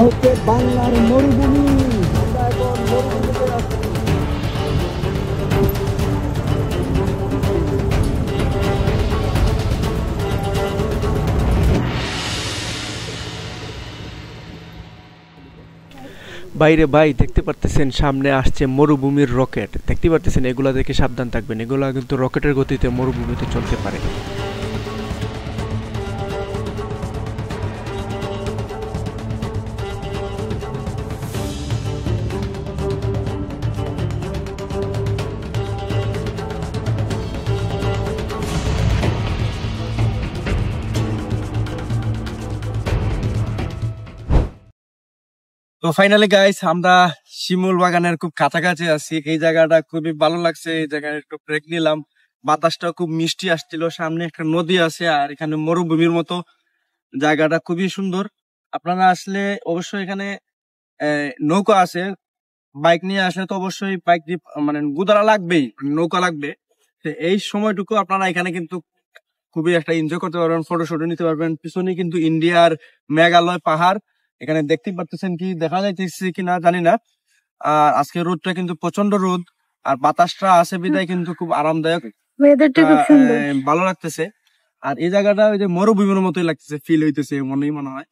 হচ্ছে বাংলার মরুভূমি। আমরা এখন মরুভূমিতে আছি। বাইরে ভাই দেখতে পারতেছেন সামনে আসছে মরুভূমির রকেট। দেখতে পারতেছেন এগুলা দেখে সাবধান থাকবেন, এগুলা কিন্তু রকেটের গতিতে মরুভূমিতে চলতে পারে। তো ফাইনালি গাইস, আমরা শিমুল বাগানের খুব কাছাকাছি আছি। এই জায়গাটা খুবই ভালো লাগছে। এই জায়গায় একটু ব্রেক নিলাম, বাতাসটা খুব মিষ্টি আসছিল। সামনে একটা নদী আছে আর এখানে মরুভূমির মতো জায়গাটা খুবই সুন্দর। আপনারা আসলে অবশ্যই এখানে নৌকা আছে, বাইক নিয়ে আসলে তো অবশ্যই বাইক দিয়ে মানে গুদারা লাগবেই, নৌকা লাগবে। এই সময়টুকু আপনারা এখানে কিন্তু খুবই একটা এনজয় করতে পারবেন, ফটোশুট নিতে পারবেন। পিছনে কিন্তু ইন্ডিয়ার মেঘালয় পাহাড়, এখানে দেখতে পারতেছেন, কি দেখা যাইতেছে কিনা জানি না। আর আজকে রোদটা কিন্তু প্রচন্ড রোদ, আর বাতাসটা আছে বিদায় কিন্তু খুব আরামদায়ক, ভালো লাগতেছে। আর এই জায়গাটা ওই যে মরুভূমির মতোই লাগতেছে, ফিল হইতেছে মনে হয়।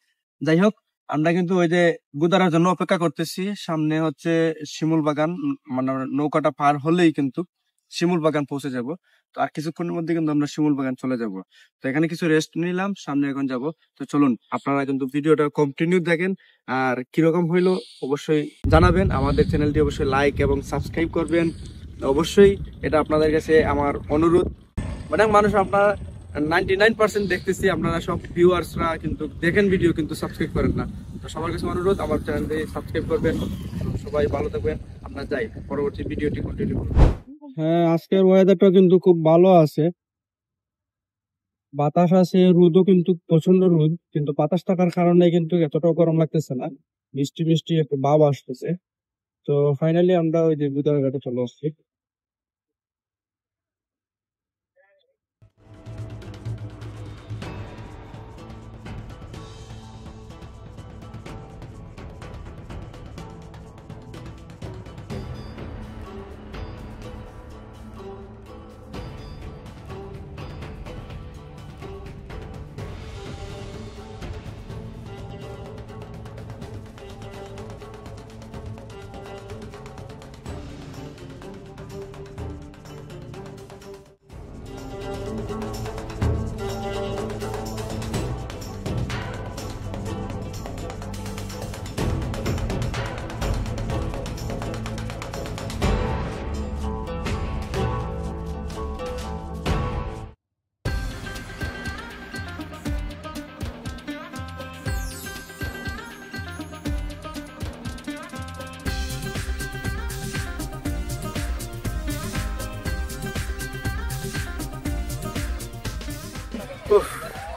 যাই হোক, আমরা কিন্তু ওই যে গুদারার জন্য অপেক্ষা করতেছি। সামনে হচ্ছে শিমুল বাগান, মানে নৌকাটা পার হলেই কিন্তু শিমুল বাগান পৌঁছে যাব। তো আর কিছুক্ষণের মধ্যে কিন্তু আমরা শিমুল বাগান চলে যাব। তো এখানে কিছু রেস্ট নিলাম, সামনে এখন যাব। তো চলুন, আপনারা কিন্তু ভিডিওটা কন্টিনিউ দেখেন, আর কিরকম হইলো অবশ্যই জানাবেন। আমাদের চ্যানেলটি অবশ্যই লাইক এবং সাবস্ক্রাইব করবেন অবশ্যই, এটা আপনাদের কাছে আমার অনুরোধ। অনেক মানুষ আপনারা 99% দেখতেছি, আপনারা সব ভিউয়ার্সরা কিন্তু দেখেন ভিডিও, কিন্তু সাবস্ক্রাইব করেন না। তো সবার কাছে অনুরোধ, আমার চ্যানেলটি সাবস্ক্রাইব করবেন। সবাই ভালো থাকবেন, আপনারা যাই পরবর্তী ভিডিওটি কন্টিনিউ করবেন। হ্যাঁ, আজকের ওয়েদারটা কিন্তু খুব ভালো আছে, বাতাস আছে, রোদও কিন্তু প্রচন্ড রোদ, কিন্তু বাতাস থাকার কারণে কিন্তু এতটাও গরম লাগতেছে না, মিষ্টি মিষ্টি একটু ভাব আসতেছে। তো ফাইনালি আমরা ওই যে বুদারঘাটে চলে আসছি।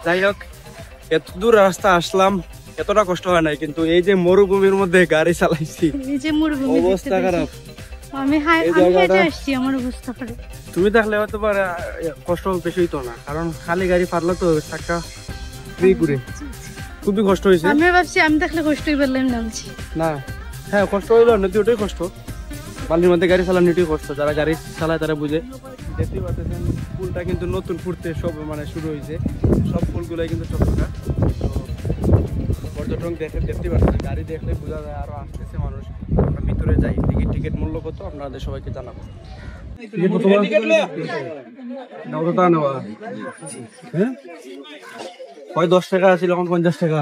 যাই হোক, এত দূর রাস্তা আসলাম, এতটা কষ্ট হয় নাই, কিন্তু এই যে মরুভূমির মধ্যে গাড়ি চালাইছি, অবস্থা খারাপ। তুমি থাকলে হয়তো কষ্ট বেশি হইতো না, কারণ খালি গাড়ি পারলে তো চাকা ঘুরে খুবই কষ্ট হয়েছে। আমি ভাবছি আমি থাকলে কষ্ট নামছি না। হ্যাঁ, কষ্ট হইলো, নদী ওটাই কষ্ট, বালির মধ্যে গাড়ি চালানো এটাই কষ্ট, যারা গাড়ি চালায় তারা বুঝে। দেখতেই পাচ্ছেন ফুলটা কিন্তু নতুন ফুটতে সব মানে শুরু হয়েছে, সব ফুলগুলাই কিন্তু চকচকা। পর্যটক দেখতে পাচ্ছেন, গাড়ি দেখলে বোঝা যায় আরো আসতেছে মানুষ। আমরা ভিতরে যাই, টিকিট মূল্য কত আপনাদের সবাইকে জানাবো। হয় 10 টাকা ছিল, এখন 50 টাকা।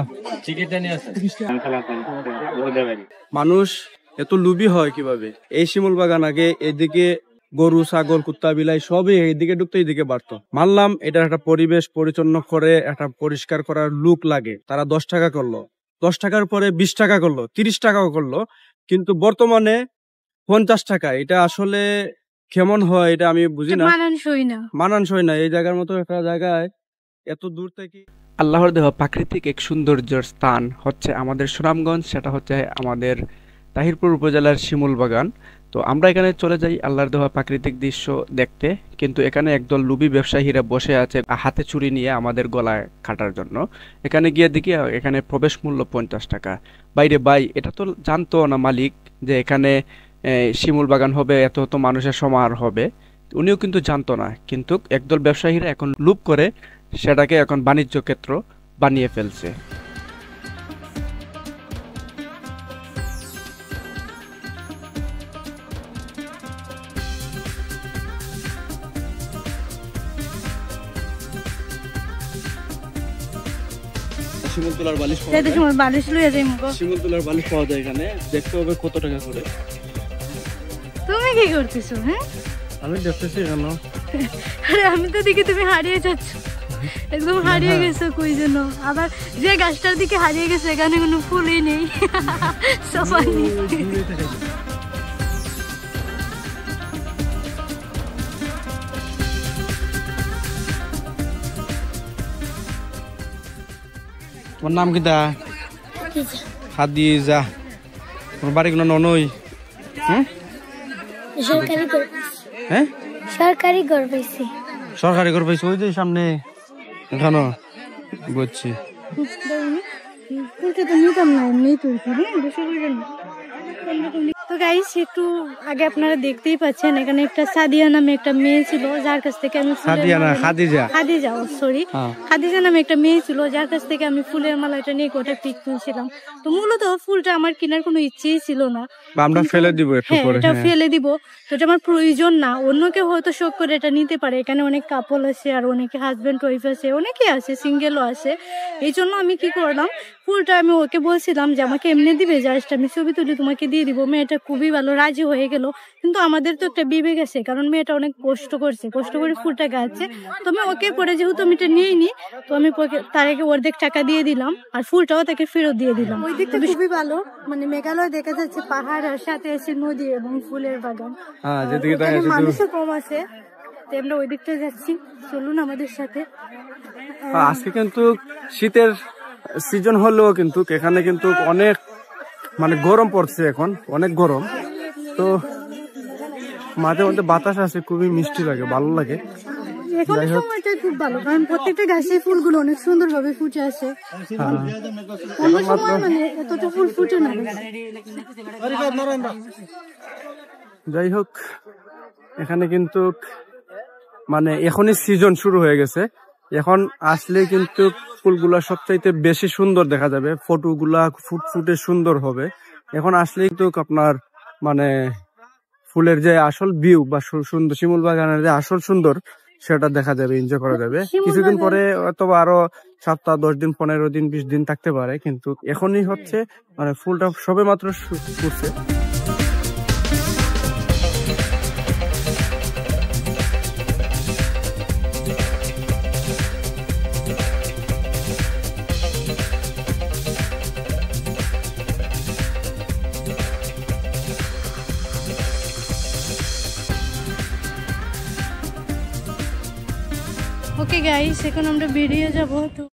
মানুষ এত লুবি হয় কিভাবে? এই শিমুল বাগান আগে এদিকে গরু, ছাগল, কুত্তা, বিলাই সবই এইদিকে ঢুকতো, এইদিকে বাড়তো। মানলাম এটা একটা পরিবেশ পরিচ্ছন্ন করে একটা পরিষ্কার করার লুক লাগে, তারা 10 টাকা করলো, 10 টাকার পরে 20 টাকা করলো, 30 টাকাও করলো, কিন্তু বর্তমানে 50 টাকা। এটা আসলে কেমন হয় এটা আমি বুঝি না, মানানসই না। এই জায়গার মতো একটা জায়গায় এত দূর থেকে আল্লাহর দেওয়া প্রাকৃতিক এক সৌন্দর্যের স্থান হচ্ছে আমাদের সুনামগঞ্জ, সেটা হচ্ছে আমাদের তাহিরপুর উপজেলার শিমুল বাগান। তো আমরা এখানে চলে যাই আল্লাহর দেওয়া প্রাকৃতিক দৃশ্য দেখতে, কিন্তু এখানে একদল লুবি ব্যবসায়ীরা বসে আছে হাতে ছুরি নিয়ে আমাদের গলায় কাটার জন্য। এখানে গিয়ে দেখি এখানে প্রবেশ মূল্য 50 টাকা। বাইরে ভাই, এটা তো জানতো না মালিক যে এখানে শিমুল বাগান হবে, এত এত মানুষের সমাহার হবে। উনিও কিন্তু জানতো না, কিন্তু একদল ব্যবসায়ীরা এখন লুপ করে সেটাকে এখন বাণিজ্য ক্ষেত্র বানিয়ে ফেলছে। শিমুল তোলার বালিশ পাওয়া যাইতে যায়। সময় বালিশ লইয়া যাই মুগো। শিমুল তোলার বালিশ পাওয়া যায় এখানে, দেখতে হবে কত টাকা করে। তুমি কি করতেছো? হ্যাঁ, আমি দেখতেছি কেন, আরে আমি তো দেখি তুমি হারিয়ে যাচ্ছ, একদম হারিয়ে গেছো কই যেন। আবার যে গাছটার দিকে হারিয়ে গেছে এখানে কোনো ফুলই নেই, সোফা নেই। তোমার নাম কি? দা খাদিজা। তোমার বাড়ি কোনো ননই? হ্যাঁ হ্যাঁ, সরকারি ঘর পাইছি। সরকারি ঘর পাইছো? ওই যে সামনে এখানো বুঝছি। ফুলটা তো নিতাম না, এমনি তুলছি। হ্যাঁ, বসে রইলেন। তো গাইস, একটু আগে আপনারা দেখতেই পাচ্ছেন এখানে একটা সাদিয়া নামে একটা মেয়ে ছিল, যার কাছ থেকে আমি খাদিজা খাদিজা নামে একটা মেয়ে ছিল, যার কাছ থেকে আমি ফুলের মালাটা নিয়ে গোটা পিক তুলছিলাম। তো মূলত ফুলটা আমার কেনার কোনো ইচ্ছেই ছিল না, আমরা ফেলে দিব একটু পরে। এটা ফেলে দিব, তো এটা আমার প্রয়োজন না। অন্য কেউ হয়তো শখ করে এটা নিতে পারে। এখানে অনেক কাপল আছে, আর অনেকে হাজবেন্ড ওয়াইফ আছে, অনেকে আছে, সিঙ্গেলও আছে। এই জন্য আমি কি করলাম, ফুলটা আমি ওকে বলছিলাম যে আমাকে এমনি দিবে, জাস্ট আমি ছবি তুলে তোমাকে দিয়ে দিব। মেয়েটা খুবই ভালো, রাজি হয়ে গেল। কিন্তু আমাদের তো একটা বিবেক আছে, কারণ মেয়েটা অনেক কষ্ট করে ফুলটা গাছে। তো আমি ওকে পরে, যেহেতু আমি এটা নিয়ে নি, তো আমি তার আগে অর্ধেক টাকা দিয়ে দিলাম, আর ফুলটাও তাকে ফেরত দিয়ে দিলাম। ওই দিকটা খুবই ভালো, মানে মেঘালয় দেখা যাচ্ছে পাহাড়, আর সাথে আছে নদী এবং ফুলের বাগান। মানুষও কম আছে, আমরা ওই দিকটা যাচ্ছি, চলুন আমাদের সাথে। আজকে কিন্তু শীতের সিজন হলেও কিন্তু এখানে কিন্তু অনেক মানে গরম পড়ছে, এখন অনেক গরম। তো মাঝে মধ্যে বাতাস আছে, খুবই মিষ্টি লাগে, ভালো লাগে। এখন সময়টা খুব ভালো, কারণ প্রত্যেকটা গাছে ফুলগুলো অনেক সুন্দর ভাবে ফুটে আছে। অন্য সময় মানে এতটা ফুল ফুটে না। যাই হোক, এখানে কিন্তু মানে এখনই সিজন শুরু হয়ে গেছে। এখন আসলে কিন্তু ফুলগুলা সবচাইতে বেশি সুন্দর দেখা যাবে, ফটোগুলা ফুটে সুন্দর হবে। এখন আসলে কিন্তু আপনার মানে ফুলের যে আসল ভিউ বা সুন্দর শিমুল বাগানের যে আসল সুন্দর, সেটা দেখা যাবে, এনজয় করা যাবে। কিছুদিন পরে অথবা আরো সপ্তাহ 10 দিন 15 দিন 20 দিন থাকতে পারে, কিন্তু এখনই হচ্ছে মানে ফুলটা সবে মাত্র ফুটছে। ওকে গাইস, এখন আমরা বেরিয়ে যাবো। তো